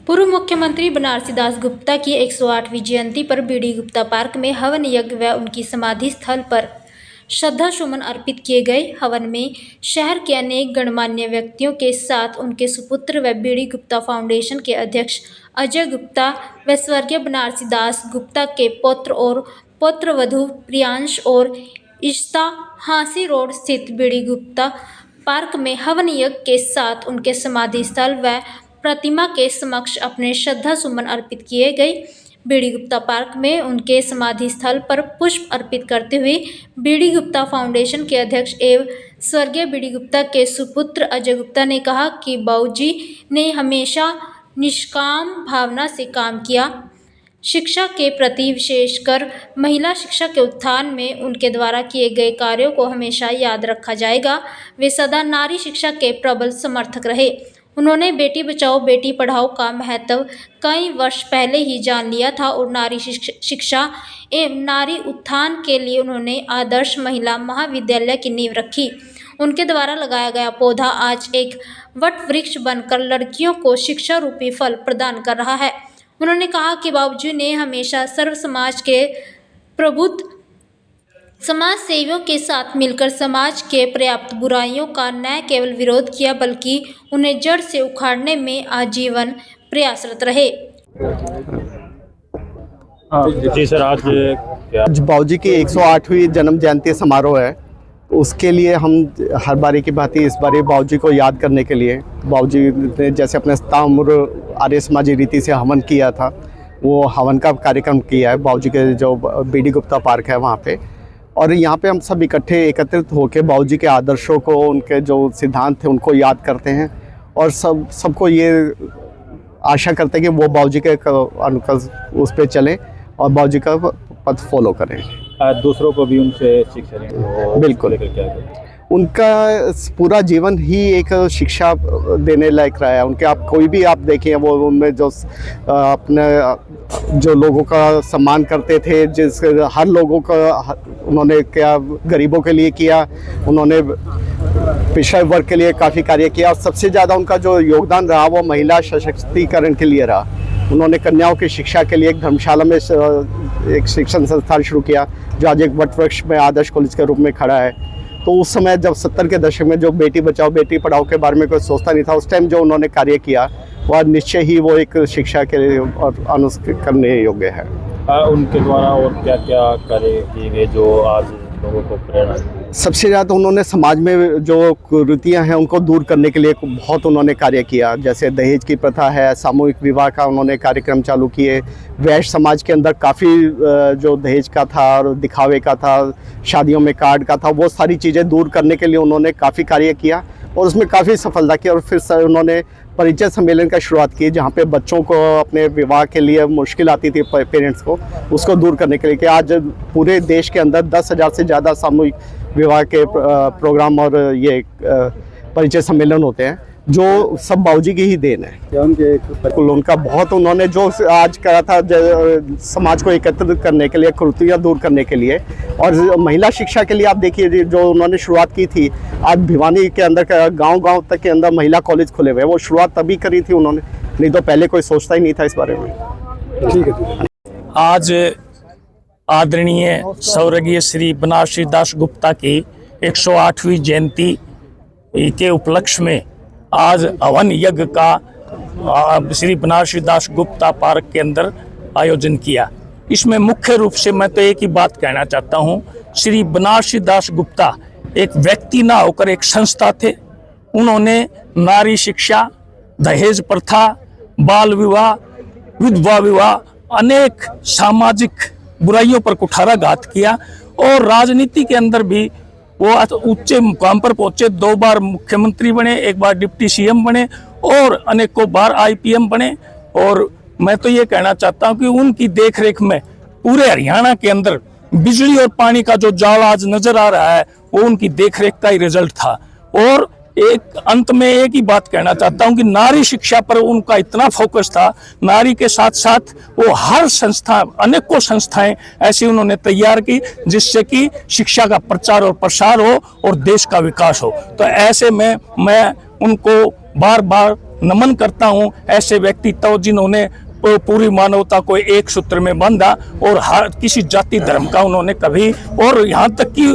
पूर्व मुख्यमंत्री बनारसी दास गुप्ता की 108वीं जयंती पर बीडी गुप्ता पार्क में हवन यज्ञ व उनकी समाधि स्थल पर श्रद्धा सुमन अर्पित किए गए। हवन में शहर के अनेक गणमान्य व्यक्तियों के साथ उनके सुपुत्र व बीडी गुप्ता फाउंडेशन के अध्यक्ष अजय गुप्ता व स्वर्गीय बनारसी दास गुप्ता के पौत्र और पौत्रवधू प्रियांश और इश्ता हांसी रोड स्थित बीडी गुप्ता पार्क में हवन यज्ञ के साथ उनके समाधि स्थल व प्रतिमा के समक्ष अपने श्रद्धा सुमन अर्पित किए गए। बीडी गुप्ता पार्क में उनके समाधि स्थल पर पुष्प अर्पित करते हुए बीडी गुप्ता फाउंडेशन के अध्यक्ष एवं स्वर्गीय बीडी गुप्ता के सुपुत्र अजय गुप्ता ने कहा कि बाबूजी ने हमेशा निष्काम भावना से काम किया। शिक्षा के प्रति विशेषकर महिला शिक्षा के उत्थान में उनके द्वारा किए गए कार्यों को हमेशा याद रखा जाएगा। वे सदा नारी शिक्षा के प्रबल समर्थक रहे। उन्होंने बेटी बचाओ बेटी पढ़ाओ का महत्व कई वर्ष पहले ही जान लिया था और नारी शिक्षा एवं नारी उत्थान के लिए उन्होंने आदर्श महिला महाविद्यालय की नींव रखी। उनके द्वारा लगाया गया पौधा आज एक वट वृक्ष बनकर लड़कियों को शिक्षा रूपी फल प्रदान कर रहा है। उन्होंने कहा कि बाबूजी ने हमेशा सर्व समाज के प्रबुद्ध समाज सेवियों के साथ मिलकर समाज के पर्याप्त बुराइयों का न केवल विरोध किया बल्कि उन्हें जड़ से उखाड़ने में आजीवन प्रयासरत रहे। जी सर, आज बाबूजी की 108वीं जन्म जयंती समारोह है। उसके लिए हम हर बारी की भांति इस बारी बाबूजी को याद करने के लिए बाबूजी ने जैसे अपने ताम्र आर्य समाजी रीति से हवन किया था, वो हवन का कार्यक्रम किया है बाबूजी के जो बीडी गुप्ता पार्क है वहाँ पे। और यहाँ पे हम सब एकत्रित होकर बाबूजी के आदर्शों को, उनके जो सिद्धांत थे उनको याद करते हैं और सबको ये आशा करते हैं कि वो बाबूजी के उस पर चलें और बाबूजी का पथ फॉलो करें। दूसरों को भी उनसे शिक्षा लें। बिल्कुल, उनका पूरा जीवन ही एक शिक्षा देने लायक रहा है। उनके आप कोई भी आप देखिए, वो उनमें जो अपने जो लोगों का सम्मान करते थे, जिस हर लोगों का उन्होंने क्या गरीबों के लिए किया, उन्होंने पिछड़े वर्ग के लिए काफ़ी कार्य किया और सबसे ज़्यादा उनका जो योगदान रहा वो महिला सशक्तिकरण के लिए रहा। उन्होंने कन्याओं की शिक्षा के लिए एक धर्मशाला में एक शिक्षण संस्थान शुरू किया जो आज एक वटवृक्ष में आदर्श कॉलेज के रूप में खड़ा है। तो उस समय जब 70 के दशक में जो बेटी बचाओ बेटी पढ़ाओ के बारे में कोई सोचता नहीं था, उस टाइम जो उन्होंने कार्य किया वह निश्चय ही वो एक शिक्षा के लिए और अनुसरण करने योग्य है। उनके द्वारा और क्या क्या कार्य किए गए जो आज लोगों को प्रेरणा? सबसे ज़्यादा उन्होंने समाज में जो कुरीतियाँ हैं उनको दूर करने के लिए बहुत उन्होंने कार्य किया। जैसे दहेज की प्रथा है, सामूहिक विवाह का उन्होंने कार्यक्रम चालू किए। वैश्य समाज के अंदर काफ़ी जो दहेज का था और दिखावे का था, शादियों में कार्ड का था, वो सारी चीज़ें दूर करने के लिए उन्होंने काफ़ी कार्य किया और उसमें काफ़ी सफलता की। और फिर उन्होंने परिचय सम्मेलन का शुरुआत की जहाँ पे बच्चों को अपने विवाह के लिए मुश्किल आती थी पेरेंट्स को, उसको दूर करने के लिए कि आज पूरे देश के अंदर 10,000 से ज़्यादा सामूहिक विवाह के प्रोग्राम और ये परिचय सम्मेलन होते हैं जो सब बाबूजी की ही देन है। उनका बहुत उन्होंने जो आज करा था समाज को एकत्रित करने के लिए, कुरीतियाँ दूर करने के लिए और महिला शिक्षा के लिए आप देखिए जो उन्होंने शुरुआत की थी। आज भिवानी के अंदर गांव-गांव तक के अंदर महिला कॉलेज खुले हुए, वो शुरुआत तभी करी थी उन्होंने, नहीं तो पहले कोई सोचता ही नहीं था इस बारे में। ठीक है। आज आदरणीय स्वर्गीय श्री बनारसी दास गुप्ता की 108वीं जयंती के उपलक्ष्य में आज हवन यज्ञ का श्री बनारसी दास गुप्ता पार्क के अंदर आयोजन किया। इसमें मुख्य रूप से मैं तो एक ही बात कहना चाहता हूँ, श्री बनारसी दास गुप्ता एक व्यक्ति ना होकर एक संस्था थे। उन्होंने नारी शिक्षा, दहेज प्रथा, बाल विवाह, विधवा विवाह, अनेक सामाजिक बुराइयों पर कुठाराघात किया और राजनीति के अंदर भी वो ऊंचे मुकाम पर पहुंचे। 2 बार मुख्यमंत्री बने, 1 बार डिप्टी सीएम बने और अनेकों बार आईपीएम बने। और मैं तो ये कहना चाहता हूँ कि उनकी देखरेख में पूरे हरियाणा के अंदर बिजली और पानी का जो जाल आज नजर आ रहा है वो उनकी देखरेख का ही रिजल्ट था। और एक अंत में एक ही बात कहना चाहता हूं कि नारी शिक्षा पर उनका इतना फोकस था, नारी के साथ साथ वो हर संस्था, अनेकों संस्थाएं ऐसी उन्होंने तैयार की जिससे कि शिक्षा का प्रचार और प्रसार हो और देश का विकास हो। तो ऐसे में मैं उनको बार बार नमन करता हूँ ऐसे व्यक्तित्व जिन्होंने पूरी मानवता को एक सूत्र में बांधा और हर किसी जाति धर्म का उन्होंने कभी, और यहाँ तक कि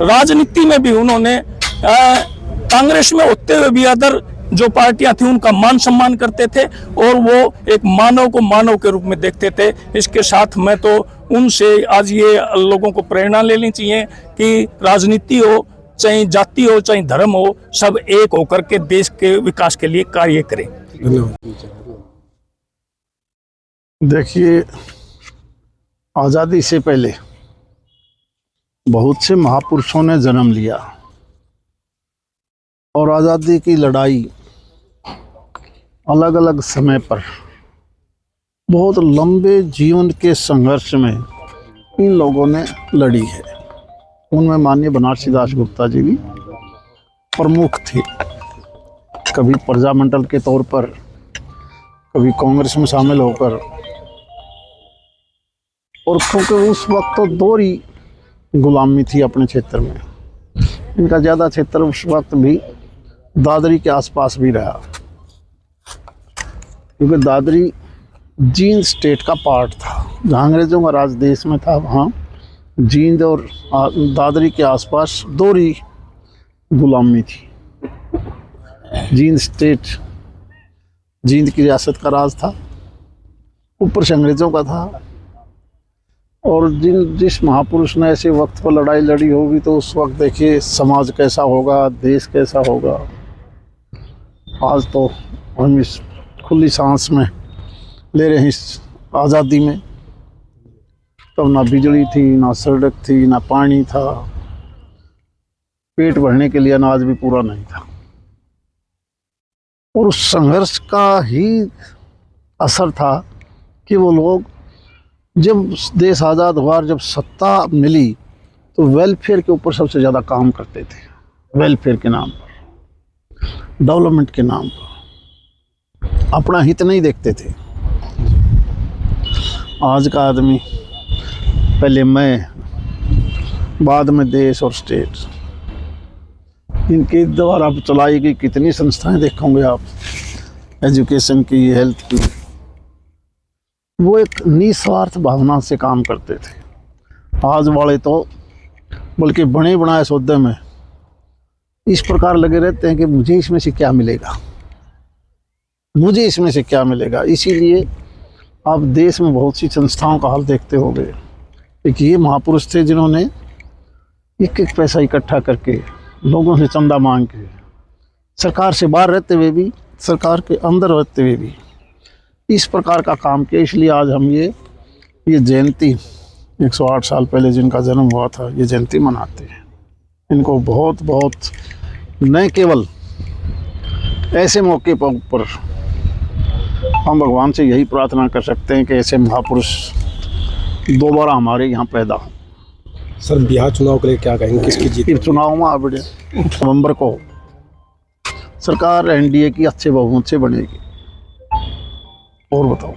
राजनीति में भी उन्होंने कांग्रेस में होते हुए भी अदर जो पार्टियां थी उनका मान सम्मान करते थे और वो एक मानव को मानव के रूप में देखते थे। इसके साथ मैं तो उनसे आज ये लोगों को प्रेरणा लेनी चाहिए कि राजनीति हो, चाहे जाति हो, चाहे धर्म हो, सब एक होकर के देश के विकास के लिए कार्य करें। देखिए, आज़ादी से पहले बहुत से महापुरुषों ने जन्म लिया और आज़ादी की लड़ाई अलग अलग समय पर बहुत लंबे जीवन के संघर्ष में इन लोगों ने लड़ी है। उनमें माननीय बनारसी दास गुप्ता जी भी प्रमुख थे, कभी प्रजामंडल के तौर पर, कभी कांग्रेस में शामिल होकर। और क्योंकि उस वक्त तो दोहरी गुलामी थी अपने क्षेत्र में, इनका ज़्यादा क्षेत्र उस वक्त भी दादरी के आसपास भी रहा, क्योंकि दादरी जींद स्टेट का पार्ट था। जहाँ अंग्रेज़ों का राज देश में था, वहाँ जींद और दादरी के आसपास दोहरी गुलामी थी। जींद स्टेट जींद की रियासत का राज था, ऊपर से अंग्रेज़ों का था। और जिस महापुरुष ने ऐसे वक्त पर लड़ाई लड़ी होगी तो उस वक्त देखिए समाज कैसा होगा, देश कैसा होगा। आज तो हम इस खुली सांस में ले रहे हैं इस आज़ादी में। तब ना बिजली थी, ना सड़क थी, ना पानी था, पेट भरने के लिए अनाज भी पूरा नहीं था। और उस संघर्ष का ही असर था कि वो लोग जब देश आज़ाद हुआ, जब सत्ता मिली, तो वेलफेयर के ऊपर सबसे ज़्यादा काम करते थे। वेलफेयर के नाम पर, डेवलपमेंट के नाम पर अपना हित नहीं देखते थे। आज का आदमी पहले मैं, बाद में देश और स्टेट, इनके द्वारा चलाई गई कितनी संस्थाएं देखोगे आप, एजुकेशन की, हेल्थ की, वो एक निस्वार्थ भावना से काम करते थे। आज वाले तो बल्कि बने बनाए सौदे में इस प्रकार लगे रहते हैं कि मुझे इसमें से क्या मिलेगा, मुझे इसमें से क्या मिलेगा। इसीलिए आप देश में बहुत सी संस्थाओं का हाल देखते होंगे। एक ये महापुरुष थे जिन्होंने एक एक पैसा इकट्ठा करके लोगों से चंदा मांग के, सरकार से बाहर रहते हुए भी, सरकार के अंदर रहते हुए भी इस प्रकार का काम किया। इसलिए आज हम ये जयंती 108 साल पहले जिनका जन्म हुआ था, ये जयंती मनाते हैं। इनको बहुत बहुत न केवल ऐसे मौके पर हम भगवान से यही प्रार्थना कर सकते हैं कि ऐसे महापुरुष दोबारा हमारे यहाँ पैदा हो। सर, बिहार चुनाव के लिए क्या कहेंगे, किसकी जीत? चुनाव में अब नवंबर को सरकार एनडीए की अच्छे बहुमत से बनेगी। और बताओ।